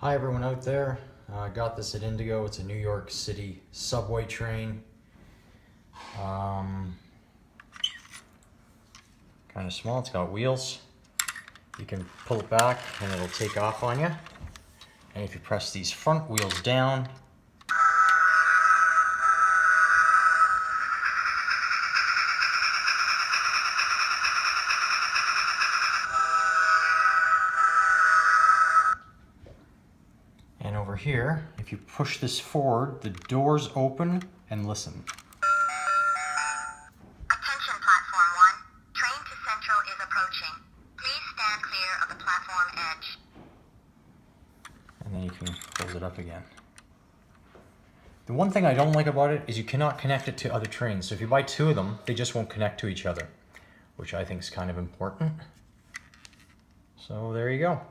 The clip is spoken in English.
Hi everyone out there. I got this at Indigo. It's a New York City subway train. Kind of small. It's got wheels. You can pull it back and it'll take off on you. And if you press these front wheels down, and over here, if you push this forward, the doors open and listen. Attention Platform 1, train to Central is approaching. Please stand clear of the platform edge. And then you can close it up again. The one thing I don't like about it is you cannot connect it to other trains. So if you buy two of them, they just won't connect to each other, which I think is kind of important. So there you go.